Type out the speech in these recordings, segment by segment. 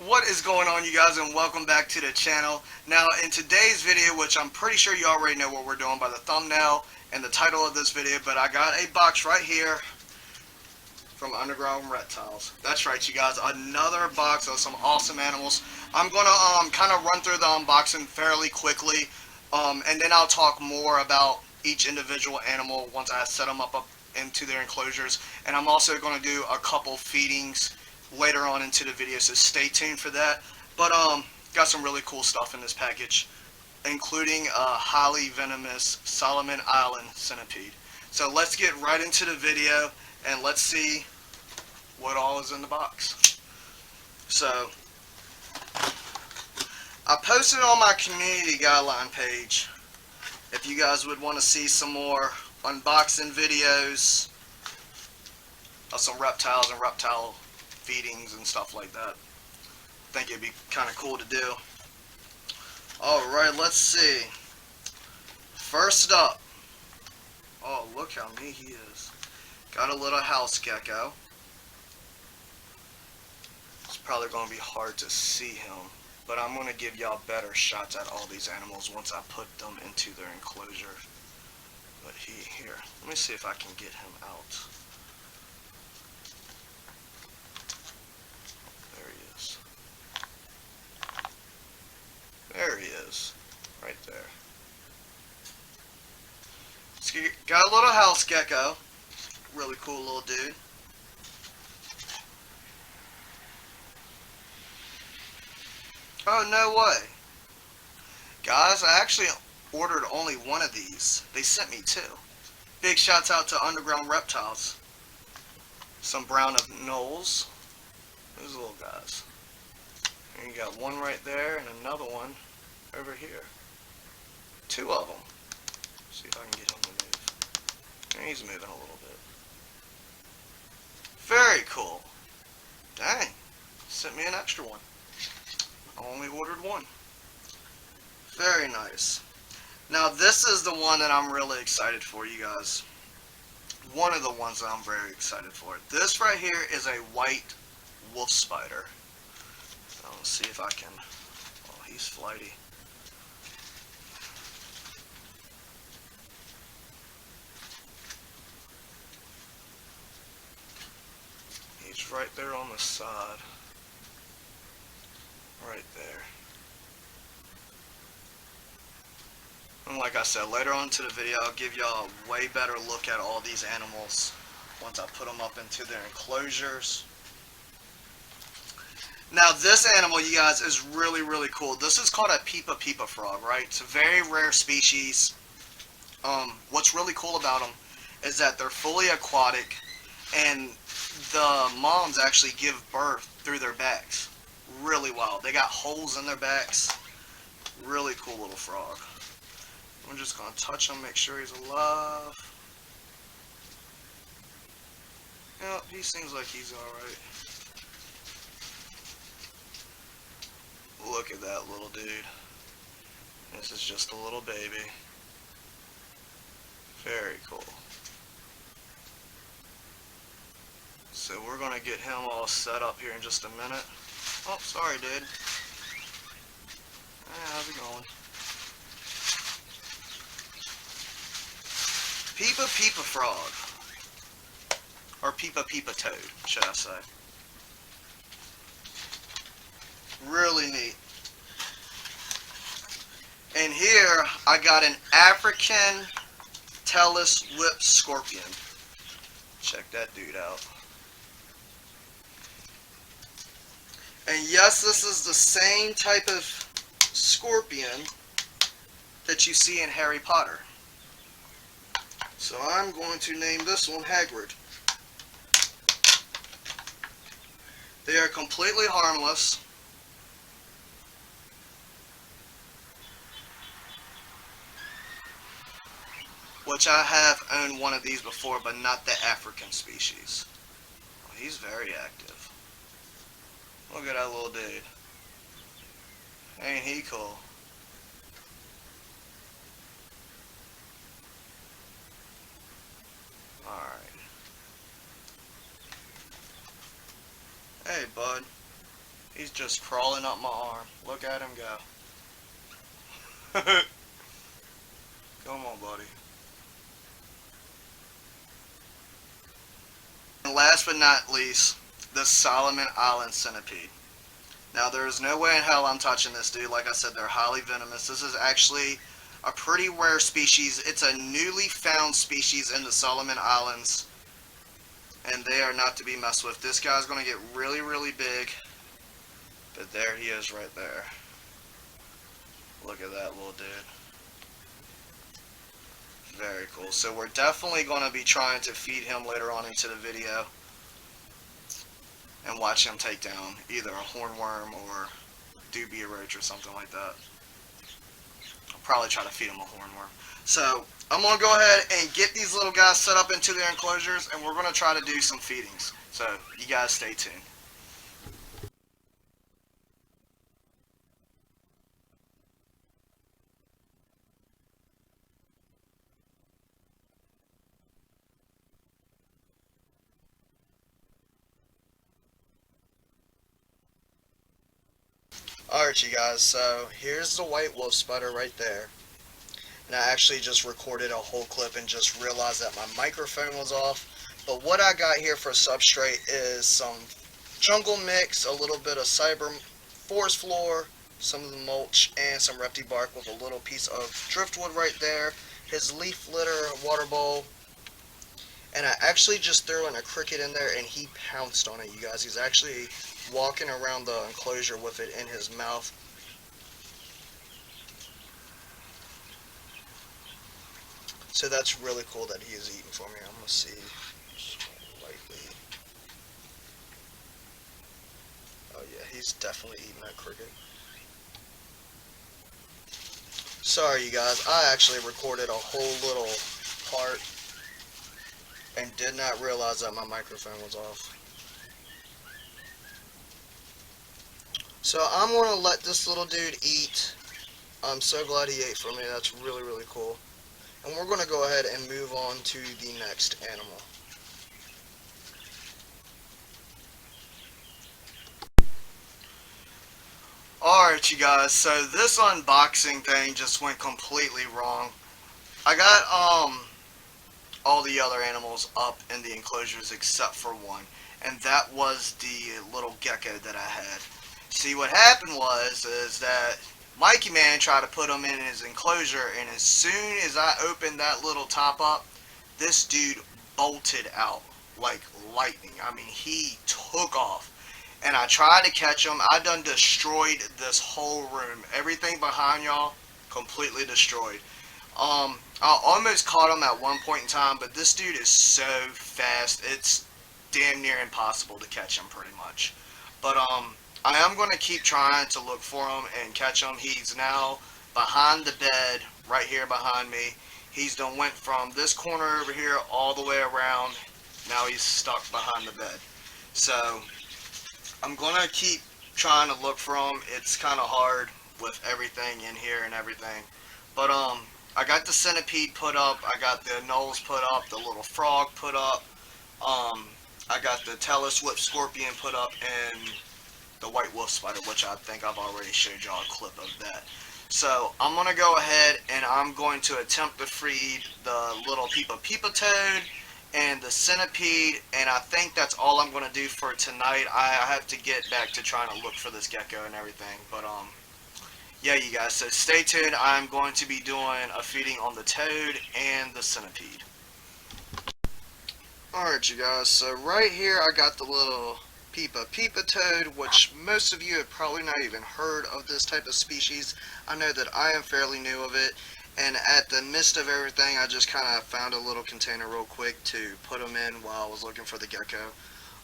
What is going on, you guys, and welcome back to the channel. Now, in today's video, which I'm pretty sure you already know what we're doing by the thumbnail and the title of this video, but I got a box right here from Underground Reptiles. That's right, you guys, another box of some awesome animals. I'm going to kind of run through the unboxing fairly quickly, and then I'll talk more about each individual animal once I set them up into their enclosures. And I'm also going to do a couple feedings later on into the video, so stay tuned for that. But got some really cool stuff in this package, including a highly venomous Soloman Island centipede. So let's get right into the video and let's see what all is in the box. So I posted on my community guideline page if you guys would want to see some more unboxing videos of some reptiles and reptile feedings and stuff like that. I think it'd be kind of cool to do. Alright, let's see. First up, oh, look how neat he is. Got a little house gecko. It's probably going to be hard to see him, but I'm going to give y'all better shots at all these animals once I put them into their enclosure. But here, let me see if I can get him out. There he is, right there. So got a little house gecko, really cool little dude. Oh, no way. Guys, I actually ordered only one of these. They sent me two. Big shouts out to Underground Reptiles. Some brown noles. Those little guys. And you got one right there and another one over here. Two of them. See if I can get him to move. And he's moving a little bit. Very cool. Dang. Sent me an extra one. I only ordered one. Very nice. Now this is the one that I'm really excited for, you guys. One of the ones that I'm very excited for. This right here is a white wolf spider. Let's see if I can. Oh, he's flighty. He's right there on the side. Right there. And like I said, later on to the video, I'll give y'all a way better look at all these animals once I put them up into their enclosures. Now this animal, you guys, is really, really cool. This is called a peepa frog, right? It's a very rare species. What's really cool about them is that they're fully aquatic, and the moms actually give birth through their backs. Really wild. They got holes in their backs. Really cool little frog. I'm just going to touch him, make sure he's alive. Yep, he seems like he's alright. Look at that little dude. This is just a little baby. Very cool. So we're going to get him all set up here in just a minute. Oh, sorry, dude. Hey, how's it going? Peepa frog. Or peepa toad, should I say. Really neat. And here I got an African tailless whip scorpion. Check that dude out. And yes, this is the same type of scorpion that you see in Harry Potter. So I'm going to name this one Hagrid. They are completely harmless. Which I have owned one of these before, but not the African species. Oh, he's very active. Look at that little dude. Ain't he cool? Alright. Hey, bud. He's just crawling up my arm. Look at him go. Come on, buddy. And last but not least, the Solomon Island centipede. Now, there is no way in hell I'm touching this dude. Like I said, they're highly venomous. This is actually a pretty rare species. It's a newly found species in the Solomon Islands, and they are not to be messed with. This guy's going to get really, really big, but there he is right there. Look at that little dude. Very cool. So we're definitely going to be trying to feed him later on into the video and watch him take down either a hornworm or dubia roach or something like that. I'll probably try to feed him a hornworm. So I'm going to go ahead and get these little guys set up into their enclosures, and we're going to try to do some feedings. So you guys stay tuned. Alright, you guys, so here's the white wolf spider right there. And I actually just recorded a whole clip and just realized that my microphone was off. But what I got here for substrate is some jungle mix, a little bit of cyber forest floor, some of the mulch, and some repti bark with a little piece of driftwood right there, his leaf litter, water bowl. And I actually just threw in a cricket in there and he pounced on it, you guys. He's actually walking around the enclosure with it in his mouth. So that's really cool that he is eating for me. I'm going to see lightly. Oh yeah, he's definitely eating that cricket. Sorry you guys, I actually recorded a whole little part and did not realize that my microphone was off. So I'm going to let this little dude eat. I'm so glad he ate for me. That's really, really cool. And we're going to go ahead and move on to the next animal. Alright you guys, so this unboxing thing just went completely wrong. I got all the other animals up in the enclosures except for one, and that was the little gecko that I had. See, what happened is that Mikey Man tried to put him in his enclosure, and as soon as I opened that little top up, this dude bolted out like lightning. I mean, he took off. And I tried to catch him. I done destroyed this whole room. Everything behind y'all, completely destroyed. I almost caught him at one point in time, but this dude is so fast, it's damn near impossible to catch him pretty much. But I am going to keep trying to look for him and catch him. He's now behind the bed, right here behind me. He's done went from this corner over here all the way around. Now he's stuck behind the bed. So I'm going to keep trying to look for him. It's kind of hard with everything in here and everything. But I got the centipede put up. I got the nulls put up. The little frog put up. I got the Talus whip scorpion put up, and the white wolf spider, which I think I've already showed y'all a clip of that. So I'm going to go ahead and I'm going to attempt to feed the little peepa toad and the centipede, and I think that's all I'm going to do for tonight. I have to get back to trying to look for this gecko and everything, but yeah you guys, so stay tuned. I'm going to be doing a feeding on the toad and the centipede. Alright you guys, so right here I got the little peepa toad, which most of you have probably not even heard of this type of species. I know that I am fairly new of it, and at the midst of everything I just kind of found a little container real quick to put them in while I was looking for the gecko.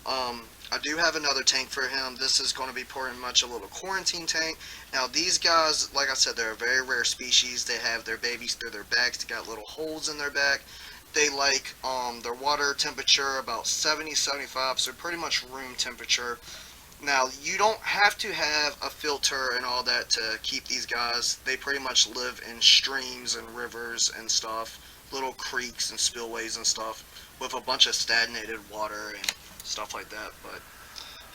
I do have another tank for him. This is going to be pretty much a little quarantine tank. Now these guys, like I said, they're a very rare species. They have their babies through their backs. They got little holes in their back. They like their water temperature about 70-75, so pretty much room temperature. Now you don't have to have a filter and all that to keep these guys. They pretty much live in streams and rivers and stuff, little creeks and spillways and stuff, with a bunch of stagnated water and stuff like that. But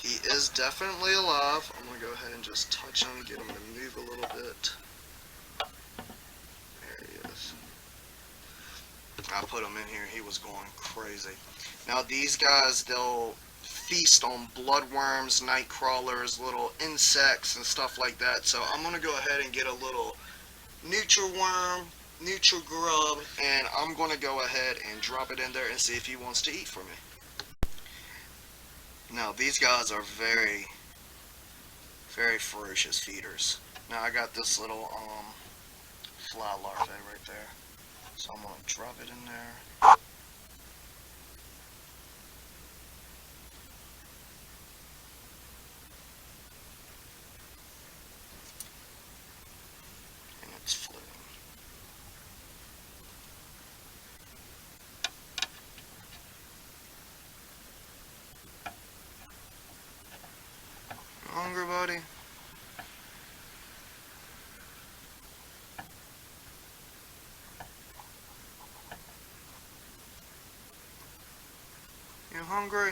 He is definitely alive. I'm going to go ahead and just touch him, get him to move a little bit. There he is. I put him in here. He was going crazy. Now these guys, they'll feast on bloodworms, night crawlers, little insects and stuff like that. So I'm going to go ahead and get a little neutral worm, neutral grub, and I'm going to go ahead and drop it in there and see if he wants to eat for me. Now these guys are very ferocious feeders. Now I got this little fly larvae right there, so I'm going to drop it in there. And it's floating. You hungry, buddy? You hungry?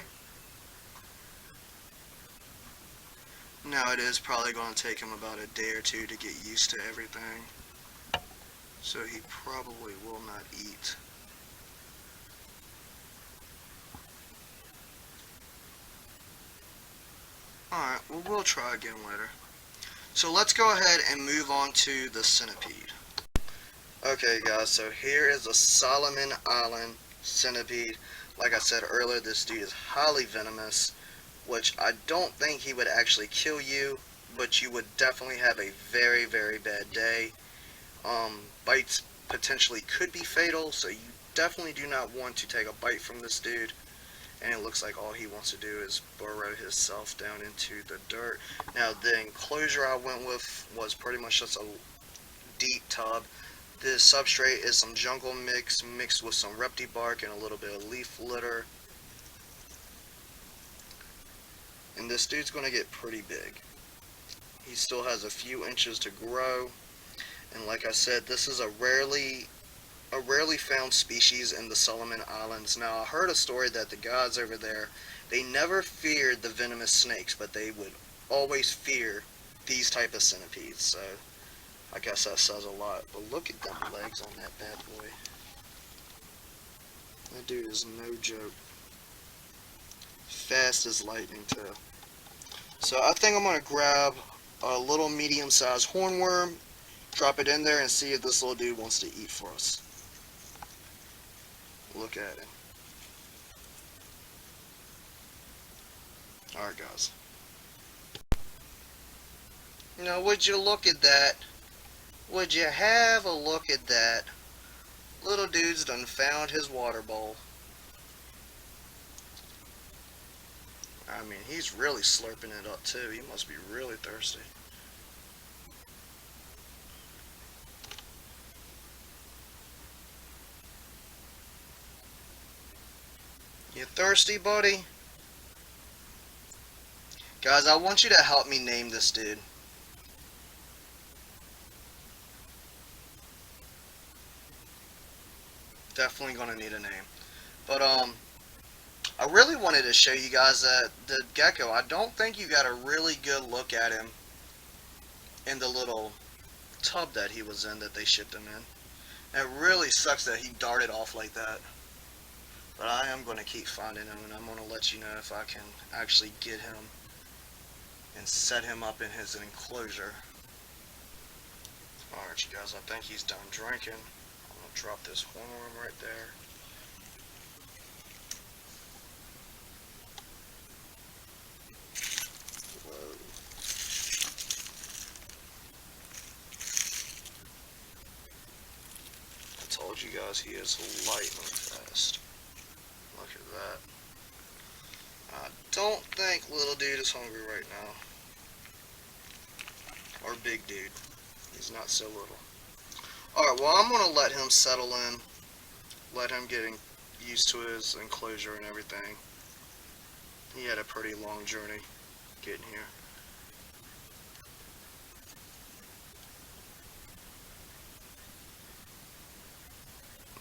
Now it is probably going to take him about a day or two to get used to everything, so he probably will not eat. Alright, well we'll try again later. So let's go ahead and move on to the centipede. Okay guys, so here is a Soloman Island centipede. Like I said earlier, this dude is highly venomous, which I don't think he would actually kill you, but you would definitely have a very, very bad day. Bites potentially could be fatal, so you definitely do not want to take a bite from this dude. And it looks like all he wants to do is burrow himself down into the dirt. Now the enclosure I went with was pretty much just a deep tub. This substrate is some jungle mix mixed with some repti bark and a little bit of leaf litter. And this dude's going to get pretty big. He still has a few inches to grow. And like I said, this is a rarely found species in the Soloman Islands. Now I heard a story that the guys over there, they never feared the venomous snakes, but they would always fear these type of centipedes. So I guess that says a lot. But look at them legs on that bad boy. That dude is no joke. Fast as lightning too. So I think I'm going to grab a little medium-sized hornworm, drop it in there, and see if this little dude wants to eat for us. Look at him. Alright guys. Now would you look at that? Would you have a look at that? Little dude's done found his water bowl. I mean, he's really slurping it up too. He must be really thirsty. You thirsty, buddy? Guys, I want you to help me name this dude. Definitely gonna need a name. But, I really wanted to show you guys that the gecko, I don't think you got a really good look at him in the little tub that he was in that they shipped him in. And it really sucks that he darted off like that. But I am going to keep finding him, and I'm going to let you know if I can actually get him and set him up in his enclosure. Alright you guys, I think he's done drinking. I'm going to drop this hornworm right there. Whoa. I told you guys he is lightning fast. Look at that. I don't think little dude is hungry right now. Or big dude. He's not so little. Alright, well I'm going to let him settle in. Let him get used to his enclosure and everything. He had a pretty long journey getting here.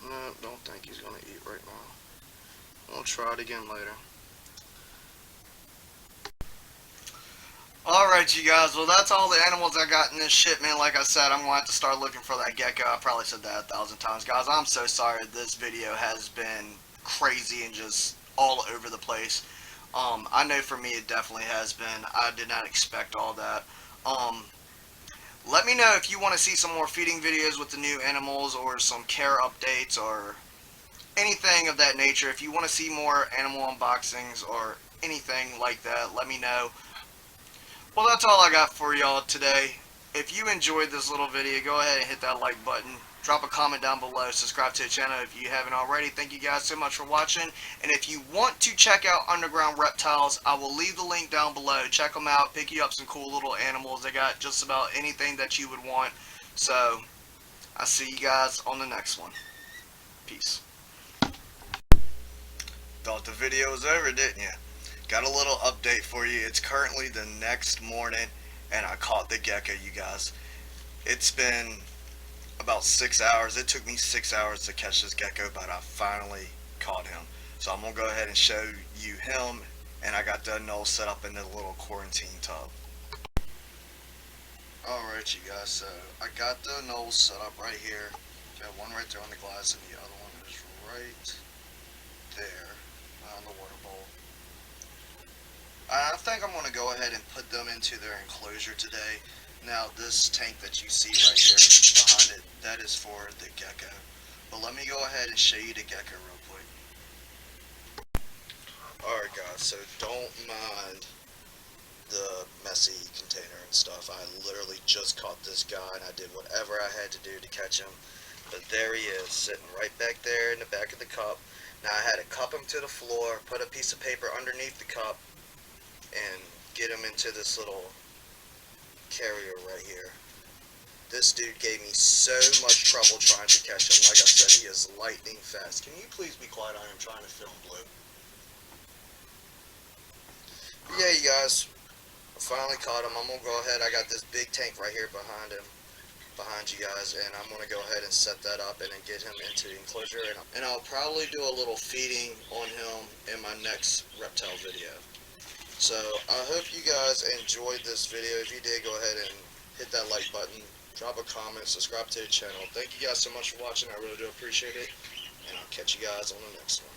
No, don't think he's going to eat right now. We'll try it again later. Alright, you guys, well, that's all the animals I got in this shit, man. Like I said, I'm going to have to start looking for that gecko. I probably said that 1,000 times. Guys, I'm so sorry this video has been crazy and just all over the place. I know for me it definitely has been. I did not expect all that. Let me know if you want to see some more feeding videos with the new animals or some care updates or anything of that nature. If you want to see more animal unboxings or anything like that, let me know. Well, that's all I got for y'all today. If you enjoyed this little video, go ahead and hit that like button. Drop a comment down below. Subscribe to the channel if you haven't already. Thank you guys so much for watching. And if you want to check out Underground Reptiles, I will leave the link down below. Check them out. Pick you up some cool little animals. They got just about anything that you would want. So, I'll see you guys on the next one. Peace. Thought the video was over, didn't you? Got a little update for you. It's currently the next morning and I caught the gecko, you guys. It's been about 6 hours. It took me 6 hours to catch this gecko, but I finally caught him. So I'm gonna go ahead and show you him, and I got the nose set up in the little quarantine tub. Alright, you guys, so I got the nose set up right here. Got one right there on the glass and the other one is right there on the water bowl. I think I'm going to go ahead and put them into their enclosure today. Now this tank that you see right here behind it, that is for the gecko. But let me go ahead and show you the gecko real quick. Alright guys, so don't mind the messy container and stuff. I literally just caught this guy and I did whatever I had to do to catch him. But there he is, sitting right back there in the back of the cup. Now I had to cup him to the floor, put a piece of paper underneath the cup, and get him into this little carrier right here. This dude gave me so much trouble trying to catch him. Like I said, he is lightning fast. Can you please be quiet? I am trying to film Blue. But yeah, you guys, I finally caught him. I'm going to go ahead. I got this big tank right here behind him, behind you guys, and I'm going to go ahead and set that up and then get him into the enclosure. And I'll probably do a little feeding on him in my next reptile video. So, I hope you guys enjoyed this video. If you did, go ahead and hit that like button, drop a comment, subscribe to the channel. Thank you guys so much for watching. I really do appreciate it. And I'll catch you guys on the next one.